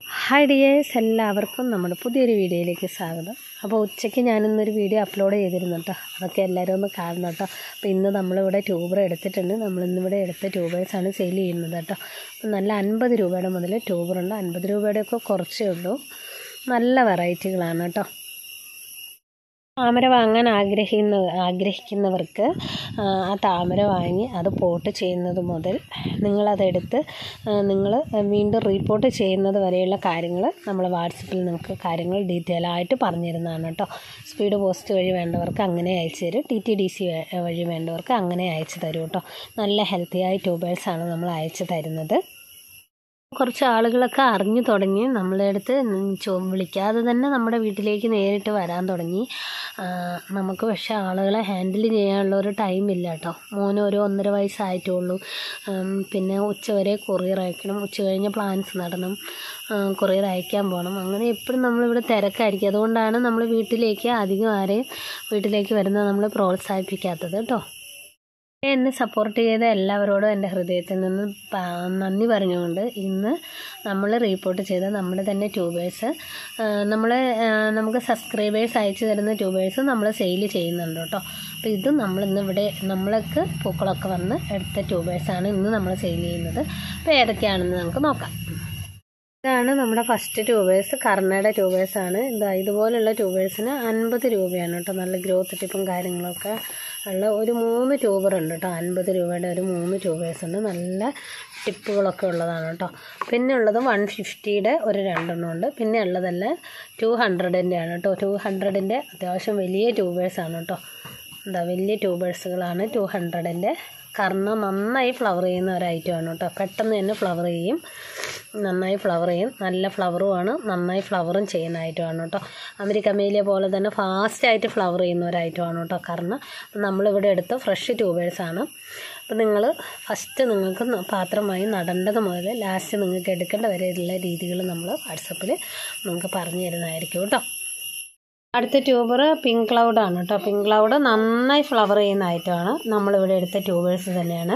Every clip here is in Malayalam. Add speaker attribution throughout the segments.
Speaker 1: ഹായ് ഡിയേഴ്സ്, എല്ലാവർക്കും നമ്മുടെ പുതിയൊരു വീഡിയോയിലേക്ക് സ്വാഗതം. അപ്പോൾ ഉച്ചയ്ക്ക് ഞാനിന്നൊരു വീഡിയോ അപ്ലോഡ് ചെയ്തിരുന്നു കേട്ടോ. അതൊക്കെ എല്ലാവരും ഒന്ന് കാണണം കേട്ടോ. അപ്പോൾ ഇന്ന് നമ്മളിവിടെ ട്യൂബർ എടുത്തിട്ടുണ്ട്. നമ്മളിന്നിവിടെ എടുത്ത ട്യൂബേഴ്സാണ് സെയിൽ ചെയ്യുന്നത് കേട്ടോ. അപ്പോൾ നല്ല 50 രൂപയുടെ മുതൽ ട്യൂബറുണ്ട്. 50 രൂപയുടെയൊക്കെ കുറച്ചേ ഉള്ളൂ. നല്ല വെറൈറ്റികളാണ് കേട്ടോ. താമര വാങ്ങാൻ ആഗ്രഹിക്കുന്നവർക്ക് ആ താമര വാങ്ങി അത് പോട്ട് ചെയ്യുന്നത് മുതൽ നിങ്ങളതെടുത്ത് നിങ്ങൾ വീണ്ടും റീപോർട്ട് ചെയ്യുന്നത് വരെയുള്ള കാര്യങ്ങൾ നമ്മൾ വാട്സപ്പിൽ നിങ്ങൾക്ക് കാര്യങ്ങൾ ഡീറ്റെയിൽ ആയിട്ട് പറഞ്ഞു തരുന്നതാണ് കേട്ടോ. സ്പീഡ് പോസ്റ്റ് വഴി വേണ്ടവർക്ക് അങ്ങനെ അയച്ചു തരും. TTDC വഴി വേണ്ടവർക്ക് അങ്ങനെ അയച്ചു തരും കേട്ടോ. നല്ല ഹെൽത്തിയായ ട്യൂബേഴ്സാണ് നമ്മൾ അയച്ചു തരുന്നത്. കുറച്ച് ആളുകളൊക്കെ അറിഞ്ഞു തുടങ്ങി. നമ്മളെ അടുത്ത് വിളിക്കാതെ തന്നെ നമ്മുടെ വീട്ടിലേക്ക് നേരിട്ട് വരാൻ തുടങ്ങി. നമുക്ക് പക്ഷേ ആളുകളെ ഹാൻഡിൽ ചെയ്യാനുള്ള ഒരു ടൈമില്ല കേട്ടോ. മോന് ഒരു 1.5 വയസ്സായിട്ടുള്ളൂ. പിന്നെ ഉച്ചവരെ കൊറിയർ അയക്കണം, ഉച്ച കഴിഞ്ഞ് പ്ലാൻസ് നടണം, കൊറിയർ അയക്കാൻ പോകണം. അങ്ങനെ എപ്പോഴും നമ്മളിവിടെ തിരക്കായിരിക്കും. അതുകൊണ്ടാണ് നമ്മൾ വീട്ടിലേക്ക് അധികം ആരെയും വീട്ടിലേക്ക് വരുന്നത് നമ്മൾ പ്രോത്സാഹിപ്പിക്കാത്തത് കേട്ടോ. എന്നെ സപ്പോർട്ട് ചെയ്ത എല്ലാവരോടും എൻ്റെ ഹൃദയത്തിൽ നിന്ന് നന്ദി പറഞ്ഞുകൊണ്ട് ഇന്ന് നമ്മൾ റീപോർട്ട് ചെയ്ത നമ്മുടെ തന്നെ ട്യൂബേഴ്സ് നമുക്ക് സബ്സ്ക്രൈബേഴ്സ് അയച്ചു തരുന്ന ട്യൂബേഴ്സ് നമ്മൾ സെയിൽ ചെയ്യുന്നുണ്ട് കേട്ടോ. അപ്പോൾ ഇത് നമ്മളിന്നിവിടെ നമ്മൾക്ക് പൂക്കളൊക്കെ വന്ന് എടുത്ത ട്യൂബേഴ്സാണ് ഇന്ന് നമ്മൾ സെയിൽ ചെയ്യുന്നത്. അപ്പോൾ ഏതൊക്കെയാണെന്ന് നമുക്ക് നോക്കാം. ഇതാണ് നമ്മുടെ ഫസ്റ്റ് ട്യൂബേഴ്സ്. കർണയുടെ ട്യൂബേഴ്സാണ്. ഇതുപോലുള്ള ട്യൂബേഴ്സിന് 50 രൂപയാണ് കേട്ടോ. നല്ല ഗ്രോത്ത് ടിപ്പും കാര്യങ്ങളൊക്കെ ഉള്ള ഒരു 3 ട്യൂബറുണ്ട് കേട്ടോ. 50 രൂപയുടെ ഒരു 3 ട്യൂബേഴ്സ് ഉണ്ട്. നല്ല ടിപ്പുകളൊക്കെ ഉള്ളതാണ് കേട്ടോ. പിന്നെ ഉള്ളത് 150യുടെ ഒരു 2 ഉണ്ട്. പിന്നെ ഉള്ളതെല്ലാം 200ൻ്റെ ആണ് കേട്ടോ. 200ൻ്റെ അത്യാവശ്യം വലിയ ട്യൂബേഴ്സാണ് കേട്ടോ. വലിയ ട്യൂബേഴ്സുകളാണ് 200ൻ്റെ. കാരണം നന്നായി ഫ്ലവർ ചെയ്യുന്ന ഒരു ഐറ്റമാണ് കേട്ടോ. പെട്ടെന്ന് തന്നെ ഫ്ലവർ ചെയ്യും, നന്നായി ഫ്ലവർ ചെയ്യും. നല്ല ഫ്ലവറുമാണ്, നന്നായി ഫ്ലവറും ചെയ്യുന്ന ഐറ്റമാണ് കേട്ടോ. അമേരിക്കമേലിയ പോലെ തന്നെ ഫാസ്റ്റായിട്ട് ഫ്ലവർ ചെയ്യുന്ന ഒരു ഐറ്റമാണ് കേട്ടോ. കാരണം നമ്മളിവിടെ എടുത്ത ഫ്രഷ് ട്യൂബേഴ്സാണ്. അപ്പോൾ നിങ്ങൾ ഫസ്റ്റ് നിങ്ങൾക്ക് പാത്രമായി നടേണ്ടത് മുതൽ ലാസ്റ്റ് നിങ്ങൾക്ക് എടുക്കേണ്ട വരെയുള്ള രീതികൾ നമ്മൾ വാട്സപ്പിൽ നിങ്ങൾക്ക് പറഞ്ഞു തരുന്നതായിരിക്കും കേട്ടോ. അടുത്ത ട്യൂബർ പിങ്ക് ക്ലൗഡാണ് കേട്ടോ. പിങ്ക് ക്ലൗഡ് നന്നായി ഫ്ലവർ ചെയ്യുന്ന ഐറ്റമാണ്. നമ്മളിവിടെ എടുത്ത ട്യൂബേഴ്സ് തന്നെയാണ്.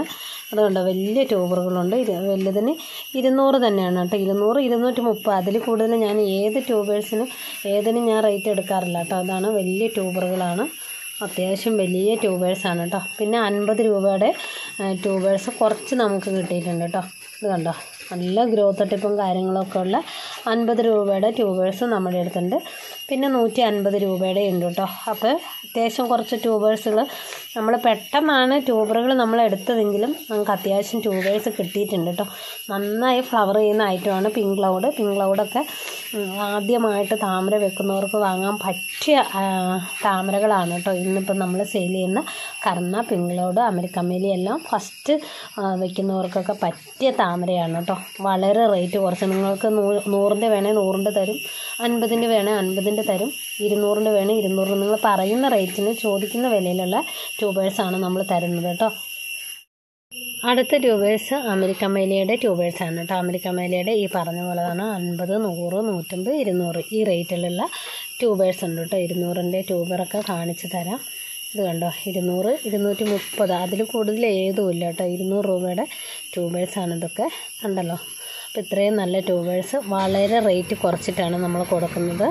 Speaker 1: അതുകൊണ്ട് വലിയ ട്യൂബറുകളുണ്ട്. വലുതിന് 200 തന്നെയാണ് കേട്ടോ. 200, 230 അതിൽ കൂടുതൽ ഞാൻ ഏതിനും ഞാൻ റേറ്റ് എടുക്കാറില്ല കേട്ടോ. അതാണ് വലിയ ട്യൂബറുകളാണ്. അത്യാവശ്യം വലിയ ട്യൂബേഴ്സാണ് കേട്ടോ. പിന്നെ 50 രൂപയുടെ ട്യൂബേഴ്സ് കുറച്ച് നമുക്ക് കിട്ടിയിട്ടുണ്ട് കേട്ടോ. ഇത് കണ്ടോ, നല്ല ഗ്രോത്ത് ടിപ്പും കാര്യങ്ങളൊക്കെ ഉള്ള 50 രൂപയുടെ ട്യൂബേഴ്സ് നമ്മുടെ അടുത്തുണ്ട്. പിന്നെ 150 രൂപയുടെ ഉണ്ട് കേട്ടോ. അപ്പോൾ അത്യാവശ്യം കുറച്ച് ട്യൂബേഴ്സുകൾ നമ്മൾ പെട്ടെന്നാണ് ട്യൂബറുകൾ നമ്മൾ എടുത്തതെങ്കിലും നമുക്ക് അത്യാവശ്യം ട്യൂബേഴ്സ് കിട്ടിയിട്ടുണ്ട് കേട്ടോ. നന്നായി ഫ്ലവർ ചെയ്യുന്ന ഐറ്റമാണ് പിങ്ക് ക്ലൗഡ്. പിങ്ക് ക്ലൗഡൊക്കെ ആദ്യമായിട്ട് താമര വെക്കുന്നവർക്ക് വാങ്ങാൻ പറ്റിയ താമരകളാണ് കേട്ടോ. ഇന്നിപ്പം നമ്മൾ സെയിൽ ചെയ്യുന്ന കർണ, പിങ്ക് ക്ലൗഡ്, അമേരിക്കമേലിയ എല്ലാം ഫസ്റ്റ് വെക്കുന്നവർക്കൊക്കെ പറ്റിയ താമരയാണ് കേട്ടോ. വളരെ റേറ്റ് കുറച്ച്. നിങ്ങൾക്ക് 100ൻ്റെ വേണേൽ 100ൻ്റെ തരും, 50ൻ്റെ വേണേൽ 50ൻ്റെ തരും, 200ൻ്റെ വേണേൽ 200. നിങ്ങൾ പറയുന്ന റേറ്റിന് ചോദിക്കുന്ന വിലയിലുള്ള ട്യൂബേഴ്സാണ് നമ്മൾ തരുന്നത് കേട്ടോ. അടുത്ത ട്യൂബേഴ്സ് അമേരിക്കമേലിയയുടെ ട്യൂബേഴ്സാണ് കേട്ടോ. അമേരിക്കമേലിയയുടെ ഈ പറഞ്ഞ പോലെ തന്നെ 50, 100, 150, 200 ഈ റേറ്റിലുള്ള ട്യൂബേഴ്സ് ഉണ്ട് കേട്ടോ. 200ൻ്റെ ട്യൂബറൊക്കെ കാണിച്ച് തരാം. ഇത് കണ്ടോ, 200, 230 അതിൽ കൂടുതൽ ഏതുമില്ല കേട്ടോ. 200 രൂപയുടെ ട്യൂബേഴ്സാണ് ഇതൊക്കെ. കണ്ടല്ലോ. അപ്പോൾ ഇത്രയും നല്ല ട്യൂബേഴ്സ് വളരെ റേറ്റ് കുറച്ചിട്ടാണ് നമ്മൾ കൊടുക്കുന്നത്.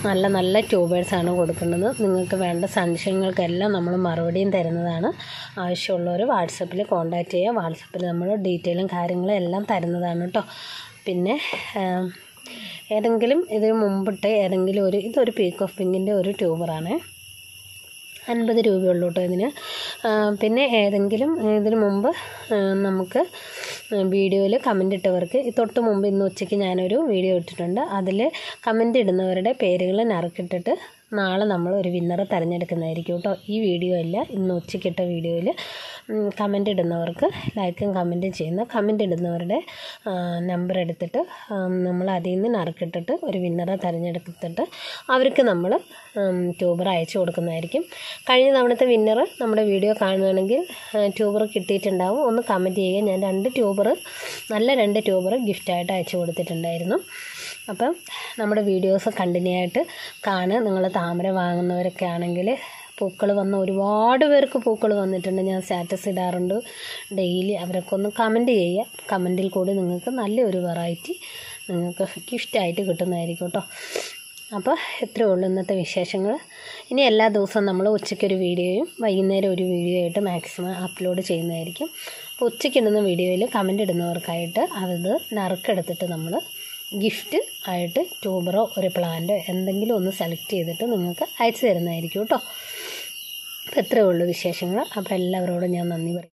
Speaker 1: നല്ല ട്യൂബേഴ്സാണ് കൊടുക്കുന്നത്. നിങ്ങൾക്ക് വേണ്ട സംശയങ്ങൾക്കെല്ലാം നമ്മൾ മറുപടിയും തരുന്നതാണ്. ആവശ്യമുള്ളവർ വാട്സപ്പിൽ കോൺടാക്റ്റ് ചെയ്യുക. വാട്സപ്പിൽ നമ്മൾ ഡീറ്റെയിലും കാര്യങ്ങളും എല്ലാം തരുന്നതാണ് കേട്ടോ. പിന്നെ ഏതെങ്കിലും ഇതിന് മുമ്പിട്ട് ഇതൊരു പീക്ക് ഓഫ് പിങ്കിൻ്റെ ഒരു ട്യൂബറാണ്. 50 രൂപയുള്ളൂ കേട്ടോ ഇതിന്. പിന്നെ ഏതെങ്കിലും ഇതിന് മുമ്പ് നമുക്ക് വീഡിയോയിൽ കമൻ്റ് ഇട്ടവർക്ക് തൊട്ട് മുമ്പ് ഇന്ന് ഉച്ചയ്ക്ക് ഞാനൊരു വീഡിയോ ഇട്ടിട്ടുണ്ട്. അതിൽ കമൻ്റ് ഇടുന്നവരുടെ പേരുകൾ നറുക്കിട്ടിട്ട് നാളെ നമ്മൾ ഒരു വിന്നറെ തിരഞ്ഞെടുക്കുന്നതായിരിക്കും കേട്ടോ. ഈ വീഡിയോ അല്ല, ഇന്ന് ഉച്ചയ്ക്കിട്ട വീഡിയോയിൽ കമൻ്റ് ഇടുന്നവർക്ക്, ലൈക്കും കമൻറ്റും ചെയ്യുന്ന കമൻ്റ് ഇടുന്നവരുടെ നമ്പർ എടുത്തിട്ട് നമ്മൾ അതിൽ നിന്ന് നറുക്കിട്ടിട്ട് ഒരു വിന്നറെ തിരഞ്ഞെടുത്തിട്ട് അവർക്ക് നമ്മൾ ട്യൂബർ അയച്ചു കൊടുക്കുന്നതായിരിക്കും. കഴിഞ്ഞ തവണത്തെ വിന്നർ നമ്മുടെ വീഡിയോ കാണുകയാണെങ്കിൽ ട്യൂബർ കിട്ടിയിട്ടുണ്ടാവും. ഒന്ന് കമൻറ്റ് ചെയ്യുക. ഞാൻ 2 ട്യൂബർ ഗിഫ്റ്റായിട്ട് അയച്ചു കൊടുത്തിട്ടുണ്ടായിരുന്നു. അപ്പം നമ്മുടെ വീഡിയോസ് കണ്ടിന്യൂ ആയിട്ട് കാണുക. നിങ്ങൾ താമര വാങ്ങുന്നവരൊക്കെ ആണെങ്കിൽ പൂക്കൾ വന്ന ഒരുപാട് പേർക്ക് പൂക്കൾ വന്നിട്ടുണ്ട്. ഞാൻ സ്റ്റാറ്റസ് ഇടാറുണ്ട് ഡെയിലി. അവരൊക്കെ ഒന്ന് കമൻറ്റ് ചെയ്യുക. കമൻറ്റിൽ കൂടി നിങ്ങൾക്ക് നല്ലൊരു വെറൈറ്റി നിങ്ങൾക്ക് ഗിഫ്റ്റായിട്ട് കിട്ടുന്നതായിരിക്കും കേട്ടോ. അപ്പോൾ ഇത്രയേ ഉള്ളൂ ഇന്നത്തെ വിശേഷങ്ങൾ. ഇനി എല്ലാ ദിവസവും നമ്മൾ ഉച്ചയ്ക്കൊരു വീഡിയോയും വൈകുന്നേരം ഒരു വീഡിയോ ആയിട്ട് മാക്സിമം അപ്ലോഡ് ചെയ്യുന്നതായിരിക്കും. അപ്പോൾ ഉച്ചയ്ക്ക് ഇടുന്ന വീഡിയോയിൽ കമൻ്റ് ഇടുന്നവർക്കായിട്ട് അത് നറുക്കെടുത്തിട്ട് നമ്മൾ ഗിഫ്റ്റ് ആയിട്ട് ട്യൂബറോ ഒരു പ്ലാന്റോ എന്തെങ്കിലും ഒന്ന് സെലക്ട് ചെയ്തിട്ട് നിങ്ങൾക്ക് അയച്ചു തരുന്നതായിരിക്കും കേട്ടോ. അപ്പോൾ ഇത്രയേ ഉള്ളൂ വിശേഷങ്ങൾ. അപ്പോൾ എല്ലാവരോടും ഞാൻ നന്ദി പറയും.